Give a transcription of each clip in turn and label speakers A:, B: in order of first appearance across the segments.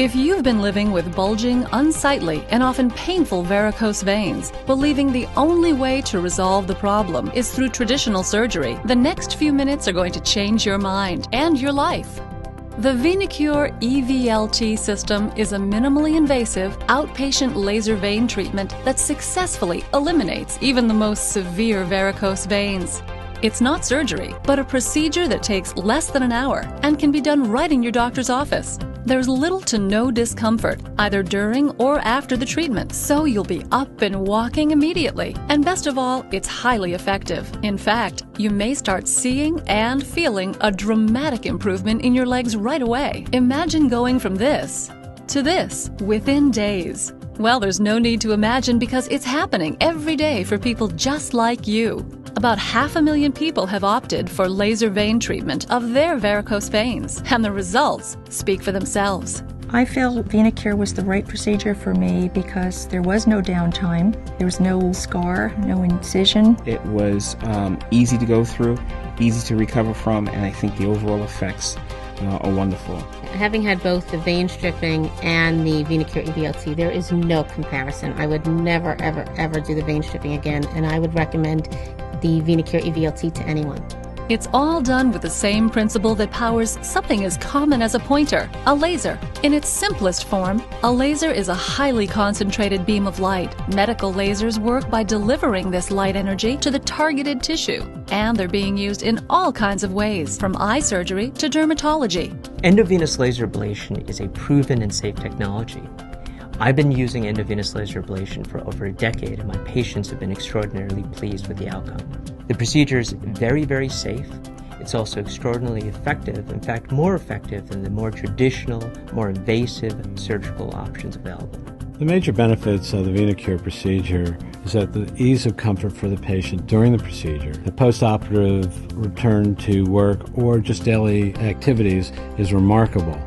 A: If you've been living with bulging, unsightly, and often painful varicose veins, believing the only way to resolve the problem is through traditional surgery, the next few minutes are going to change your mind and your life. The VenaCure EVLT system is a minimally invasive, outpatient laser vein treatment that successfully eliminates even the most severe varicose veins. It's not surgery, but a procedure that takes less than an hour and can be done right in your doctor's office. There's little to no discomfort, either during or after the treatment, so you'll be up and walking immediately. And best of all, it's highly effective. In fact, you may start seeing and feeling a dramatic improvement in your legs right away. Imagine going from this to this within days. Well, there's no need to imagine because it's happening every day for people just like you. About 500,000 people have opted for laser vein treatment of their varicose veins, and the results speak for themselves.
B: I feel VenaCure was the right procedure for me because there was no downtime, there was no scar, no incision.
C: It was easy to go through, easy to recover from, and I think the overall effects are wonderful.
D: Having had both the vein stripping and the VenaCure EVLT, there is no comparison. I would never, ever, ever do the vein stripping again, and I would recommend the VenaCure EVLT to anyone.
A: It's all done with the same principle that powers something as common as a pointer, a laser. In its simplest form, a laser is a highly concentrated beam of light. Medical lasers work by delivering this light energy to the targeted tissue, and they're being used in all kinds of ways, from eye surgery to dermatology.
E: Endovenous laser ablation is a proven and safe technology. I've been using endovenous laser ablation for over a decade, and my patients have been extraordinarily pleased with the outcome. The procedure is very, very safe. It's also extraordinarily effective, in fact, more effective than the more traditional, more invasive surgical options available.
F: The major benefits of the VenaCure procedure is that the ease of comfort for the patient during the procedure, the postoperative return to work or just daily activities is remarkable.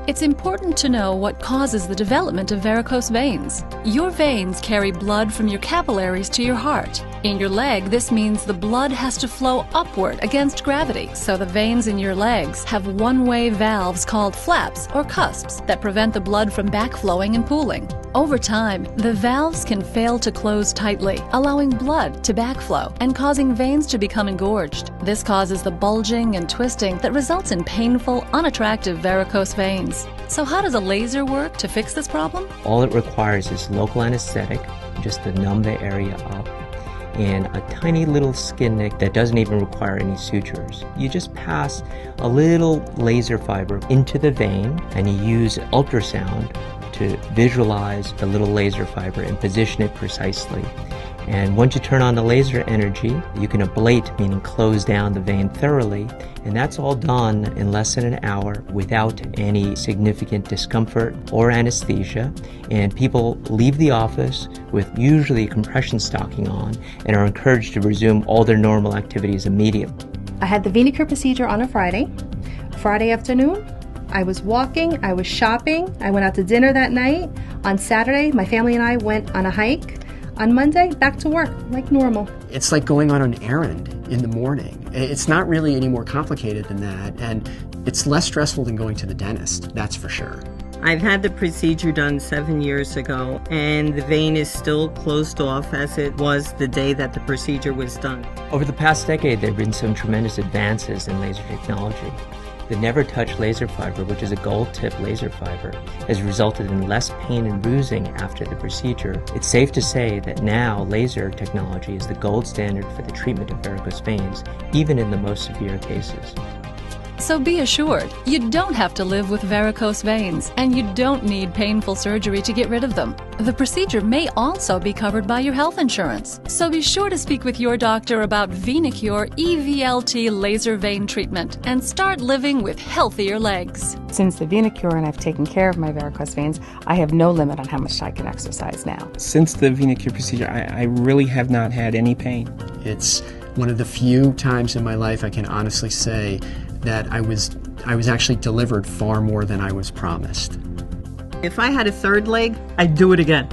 A: It's important to know what causes the development of varicose veins. Your veins carry blood from your capillaries to your heart. In your leg, this means the blood has to flow upward against gravity, so the veins in your legs have one-way valves called flaps or cusps that prevent the blood from backflowing and pooling. Over time, the valves can fail to close tightly, allowing blood to backflow and causing veins to become engorged. This causes the bulging and twisting that results in painful, unattractive varicose veins. So how does a laser work to fix this problem?
E: All it requires is local anesthetic, just to numb the area up, and a tiny little skin nick that doesn't even require any sutures. You just pass a little laser fiber into the vein and you use ultrasound to visualize the little laser fiber and position it precisely. And once you turn on the laser energy, you can ablate, meaning close down the vein thoroughly, and that's all done in less than an hour without any significant discomfort or anesthesia. And people leave the office with usually a compression stocking on and are encouraged to resume all their normal activities immediately.
G: I had the VenaCure procedure on a Friday afternoon. I was walking, I was shopping, I went out to dinner that night. On Saturday, my family and I went on a hike. On Monday, back to work, like normal.
H: It's like going on an errand in the morning. It's not really any more complicated than that, and it's less stressful than going to the dentist, that's for sure.
I: I've had the procedure done 7 years ago, and the vein is still closed off as it was the day that the procedure was done.
E: Over the past decade, there have been some tremendous advances in laser technology. The Never Touch laser fiber, which is a gold-tip laser fiber, has resulted in less pain and bruising after the procedure. It's safe to say that now laser technology is the gold standard for the treatment of varicose veins, even in the most severe cases.
A: So be assured, you don't have to live with varicose veins, and you don't need painful surgery to get rid of them. The procedure may also be covered by your health insurance. So be sure to speak with your doctor about VenaCure EVLT laser vein treatment and start living with healthier legs.
J: Since the VenaCure and I've taken care of my varicose veins, I have no limit on how much I can exercise now.
C: Since the VenaCure procedure, I really have not had any pain.
H: It's one of the few times in my life I can honestly say that I was actually delivered far more than I was promised.
I: If I had a third leg, I'd do it again.